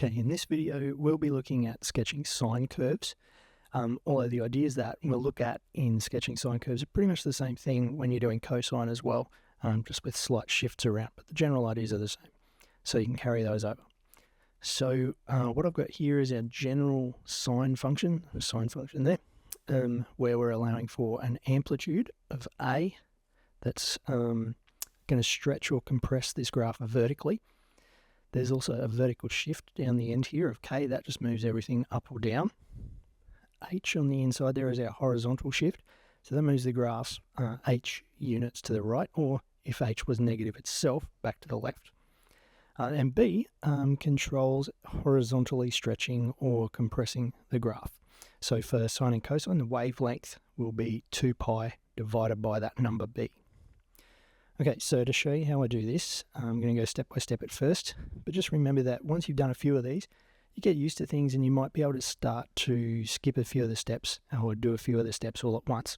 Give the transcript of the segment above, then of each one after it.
Okay, in this video, we'll be looking at sketching sine curves. Although the ideas that we'll look at in sketching sine curves are pretty much the same thing when you're doing cosine as well, just with slight shifts around, but the general ideas are the same. So you can carry those over. So what I've got here is our general sine function there, where we're allowing for an amplitude of A that's going to stretch or compress this graph vertically. There's also a vertical shift down the end here of K, that just moves everything up or down. H on the inside there is our horizontal shift, so that moves the graph H units to the right, or if H was negative itself, back to the left. And B controls horizontally stretching or compressing the graph. So for sine and cosine, the wavelength will be 2 pi divided by that number B. Okay, so to show you how I do this, I'm going to go step by step at first, but just remember that once you've done a few of these, you get used to things and you might be able to start to skip a few of the steps or do a few of the steps all at once.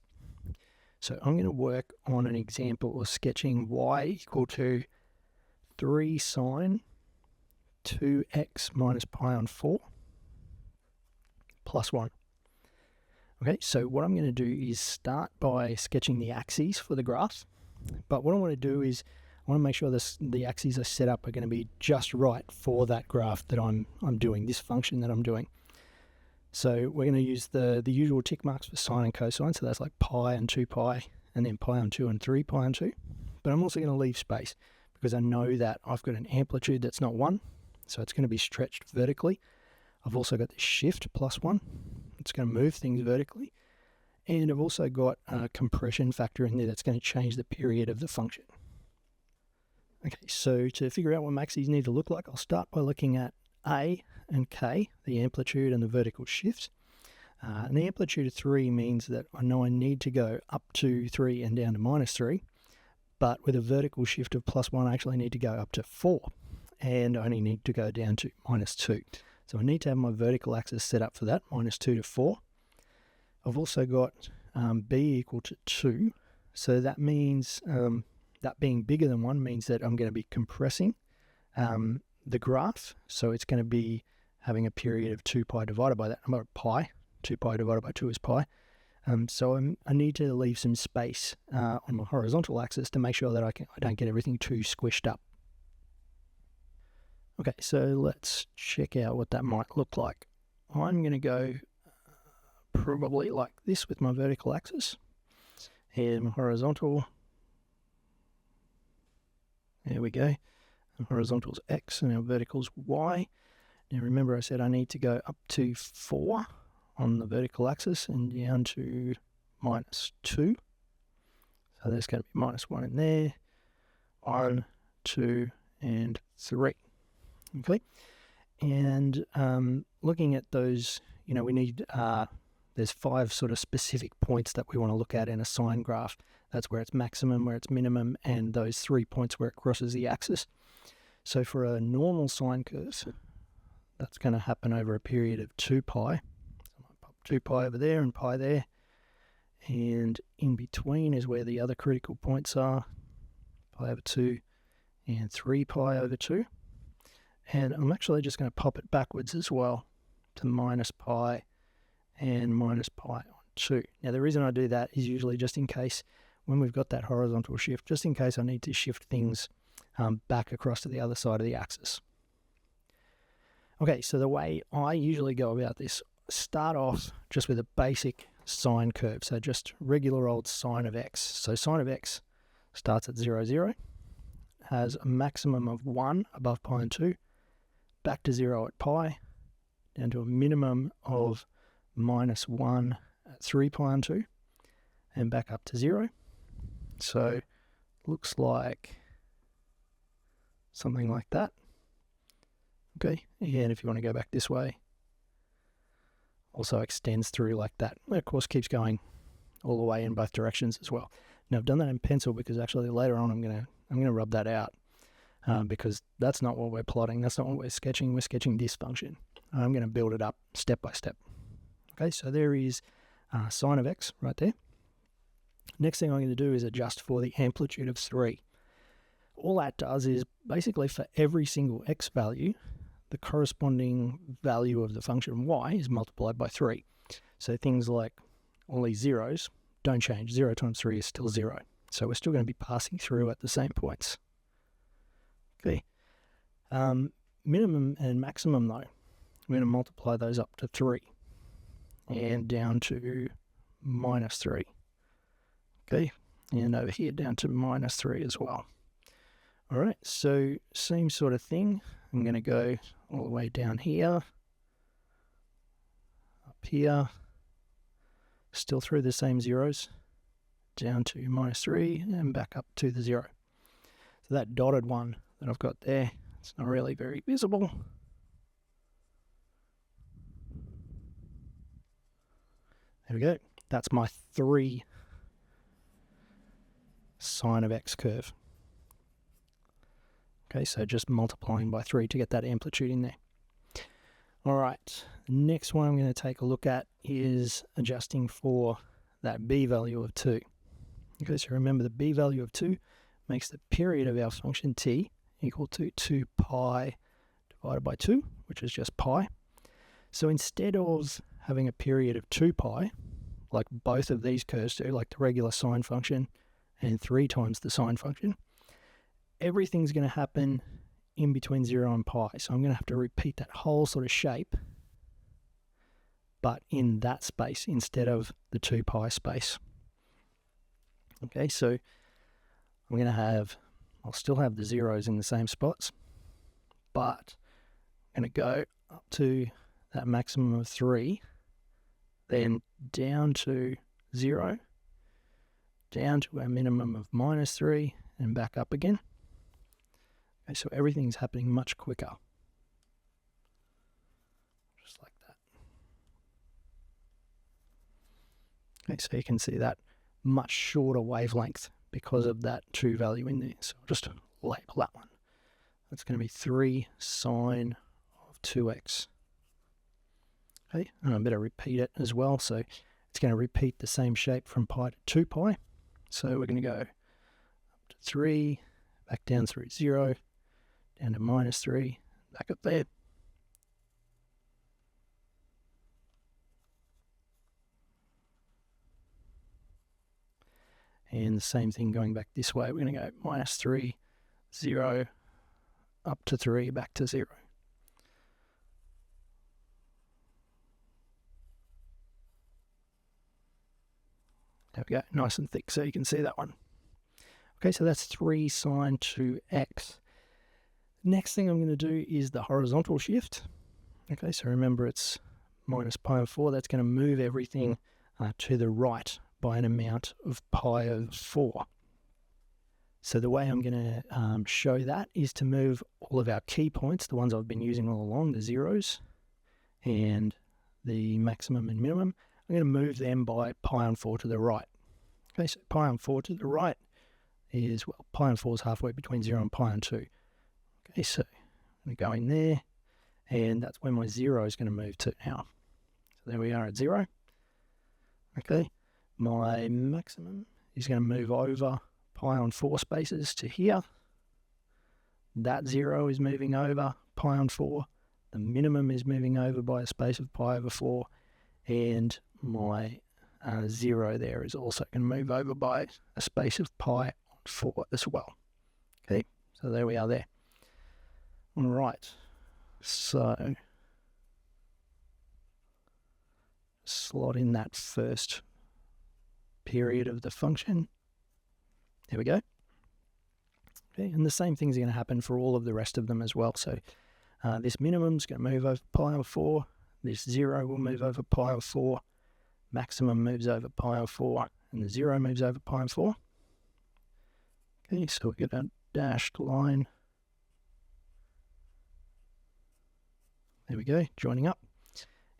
So I'm going to work on an example of sketching y equal to 3 sine 2x minus pi on 4 plus 1. Okay, so what I'm going to do is start by sketching the axes for the graph. But what I want to do is I want to make sure the axes I set up are going to be just right for that graph that I'm doing, this function that I'm doing. So we're going to use the usual tick marks for sine and cosine, so that's like pi and 2 pi, and then pi on 2 and 3 pi on 2. But I'm also going to leave space because I know that I've got an amplitude that's not 1, so it's going to be stretched vertically. I've also got this shift plus 1. It's going to move things vertically. And I've also got a compression factor in there that's going to change the period of the function. Okay, so to figure out what my axes need to look like, I'll start by looking at A and K, the amplitude and the vertical shift. And the amplitude of 3 means that I know I need to go up to 3 and down to minus 3. But with a vertical shift of plus 1, I actually need to go up to 4. And I only need to go down to minus 2. So I need to have my vertical axis set up for that, minus 2 to 4. I've also got B equal to 2, so that means that being bigger than 1 means that I'm going to be compressing the graph, so it's going to be having a period of 2 pi divided by that number, pi. 2 pi divided by 2 is pi. So I need to leave some space on my horizontal axis to make sure that I don't get everything too squished up. Okay, so let's check out what that might look like. I'm going to go probably like this with my vertical axis and my horizontal. There we go. The horizontal's X and our vertical's Y. Now remember I said I need to go up to 4 on the vertical axis and down to minus 2. So there's going to be minus 1 in there. 1, 2, and 3. Okay. And looking at those, we need there's 5 sort of specific points that we want to look at in a sine graph. That's where it's maximum, where it's minimum, and those 3 points where it crosses the axis. So for a normal sine curve, that's going to happen over a period of 2 pi. So I might pop 2 pi over there and pi there. And in between is where the other critical points are. Pi over 2 and 3 pi over 2. And I'm actually just going to pop it backwards as well to minus pi and minus pi on 2. Now the reason I do that is usually just in case when we've got that horizontal shift, just in case I need to shift things back across to the other side of the axis. Okay, so the way I usually go about this, start off just with a basic sine curve, so just regular old sine of x. So sine of x starts at 0, 0, has a maximum of 1 above pi and 2, back to 0 at pi, down to a minimum of minus 1 at 3 pi and 2, and back up to 0. So looks like something like that. Okay, and if you want to go back this way, also extends through like that. And of course keeps going all the way in both directions as well. Now I've done that in pencil because actually later on I'm gonna rub that out because that's not what we're plotting, that's not what we're sketching this function. I'm going to build it up step by step. Okay, so there is sine of x right there. Next thing I'm going to do is adjust for the amplitude of 3. All that does is basically for every single x value, the corresponding value of the function y is multiplied by 3. So things like all these zeros don't change. 0 times 3 is still 0. So we're still going to be passing through at the same points. Okay. Minimum and maximum, though, we're going to multiply those up to 3 and down to minus 3. Okay. And over here down to minus 3 as well. All right. So same sort of thing. I'm going to go all the way down here, up here, still through the same zeros, down to minus 3 and back up to the 0. So that dotted one that I've got there, it's not really very visible. There we go. That's my 3 sine of x curve. Okay, so just multiplying by 3 to get that amplitude in there. All right, next one I'm going to take a look at is adjusting for that b value of 2. Okay, so remember the b value of 2 makes the period of our function t equal to 2 pi divided by 2, which is just pi. So instead of having a period of 2 pi, like both of these curves do, like the regular sine function and 3 times the sine function, everything's going to happen in between 0 and pi. So I'm going to have to repeat that whole sort of shape, but in that space instead of the 2 pi space. Okay, so I'm going to have, I'll still have the zeros in the same spots, but I'm going to go up to that maximum of 3, then down to 0, down to a minimum of minus 3, and back up again. Okay, so everything's happening much quicker. Just like that. Okay, so you can see that much shorter wavelength because of that 2 value in there. So I'll just label that one. That's going to be 3 sine of 2x. Okay, and I better repeat it as well. So it's going to repeat the same shape from pi to 2 pi. So we're going to go up to 3, back down through 0, down to minus 3, back up there. And the same thing going back this way. We're going to go minus 3, 0, up to 3, back to 0. There we go, nice and thick, so you can see that one. Okay, so that's 3 sine 2x. Next thing I'm going to do is the horizontal shift. Okay, so remember it's minus pi over 4. That's going to move everything to the right by an amount of pi over 4. So the way I'm going to show that is to move all of our key points, the ones I've been using all along, the zeros and the maximum and minimum. I'm going to move them by pi on 4 to the right. Okay, so pi on 4 to the right is, well, pi on 4 is halfway between 0 and pi on 2. Okay, so I'm going to go in there, and that's where my 0 is going to move to now. So there we are at 0. Okay, my maximum is going to move over pi on 4 spaces to here. That 0 is moving over pi on 4. The minimum is moving over by a space of pi over 4. And my 0 there is also going to move over by a space of pi on 4 as well. Okay, so there we are there. All right, so slot in that first period of the function. There we go. Okay, and the same things are going to happen for all of the rest of them as well. So this minimum is going to move over pi over 4. This 0 will move over pi over 4. Maximum moves over pi over 4. And the 0 moves over pi over 4. Okay, so we get a dashed line. There we go, joining up.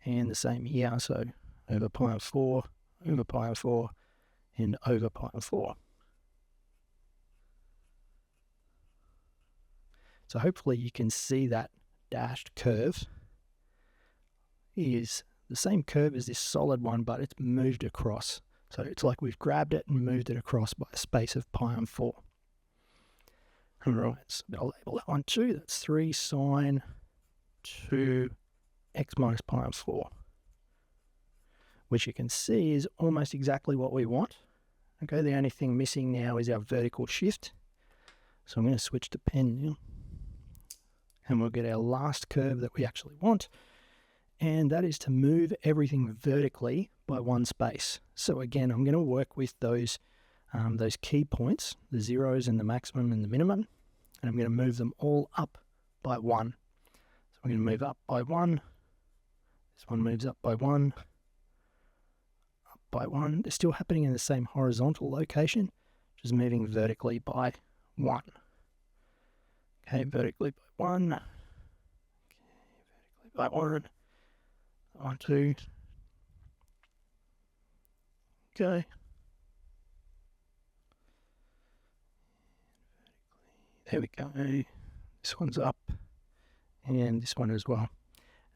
And the same here, so over pi over 4, over pi over 4, and over pi over 4. So hopefully you can see that dashed curve is the same curve as this solid one, but it's moved across. So it's like we've grabbed it and moved it across by a space of pi on 4. All right, so I'll label that one too. That's 3 sine 2 x minus pi on 4, which you can see is almost exactly what we want. Okay, the only thing missing now is our vertical shift. So I'm going to switch to pen now, and we'll get our last curve that we actually want, and that is to move everything vertically by one space. So again, I'm going to work with those key points, the zeros and the maximum and the minimum, and I'm going to move them all up by 1. So I'm going to move up by 1. This one moves up by 1. Up by 1. They're still happening in the same horizontal location, just moving vertically by 1. Okay, vertically by 1. Okay, vertically by 1. 1, 2. Okay. There we go. This one's up, and this one as well.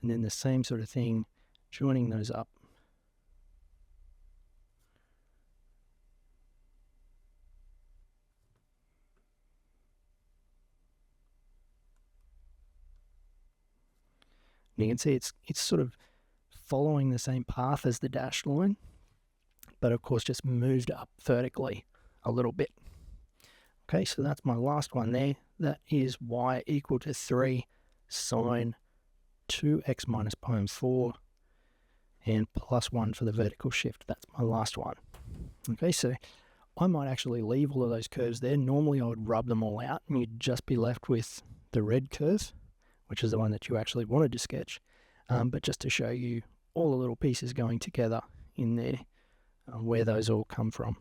And then the same sort of thing, joining those up. And you can see it's sort of following the same path as the dashed line, but of course just moved up vertically a little bit. Okay, so that's my last one there. That is y equal to 3 sine 2x minus pi on 4 and plus 1 for the vertical shift. That's my last one. Okay, so I might actually leave all of those curves there. Normally I would rub them all out and you'd just be left with the red curve, which is the one that you actually wanted to sketch. But just to show you all the little pieces going together in there, where those all come from.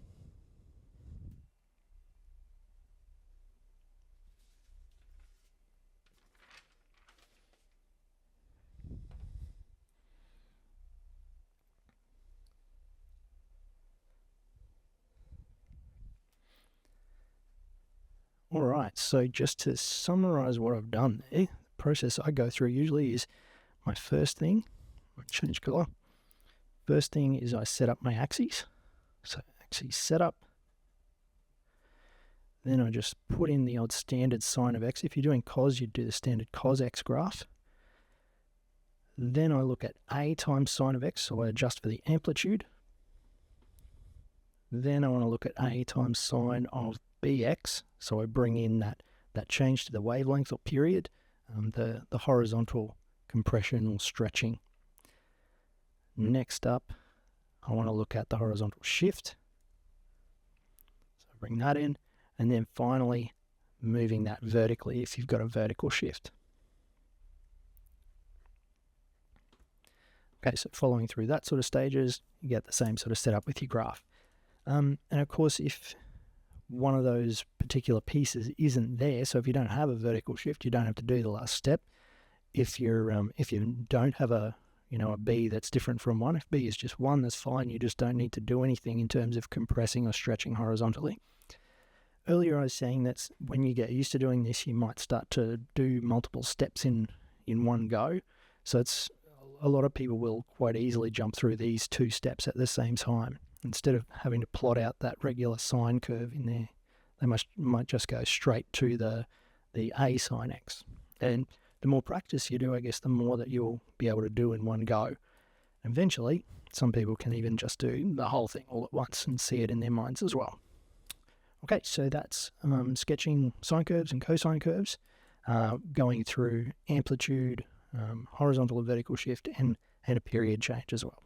All right, so just to summarize what I've done there, the process I go through usually is my first thing, I change color. First thing is I set up my axes. So axis setup. Then I just put in the old standard sine of x. If you're doing cos, you'd do the standard cos x graph. Then I look at a times sine of x, so I adjust for the amplitude. Then I want to look at a times sine of bx, so I bring in that change to the wavelength or period, the horizontal compression or stretching. Next up, I want to look at the horizontal shift, so I bring that in, and then finally moving that vertically if you've got a vertical shift. Okay, so following through that sort of stages, you get the same sort of setup with your graph. And of course, if one of those particular pieces isn't there, so if you don't have a vertical shift, you don't have to do the last step. If you don't have a B that's different from 1, if B is just 1, that's fine. You just don't need to do anything in terms of compressing or stretching horizontally. Earlier I was saying that when you get used to doing this, you might start to do multiple steps in one go. So a lot of people will quite easily jump through these 2 steps at the same time. Instead of having to plot out that regular sine curve in there, they might just go straight to the a sine x. And the more practice you do, I guess, the more that you'll be able to do in one go. Eventually, some people can even just do the whole thing all at once and see it in their minds as well. Okay, so that's sketching sine curves and cosine curves, going through amplitude, horizontal and vertical shift, and a period change as well.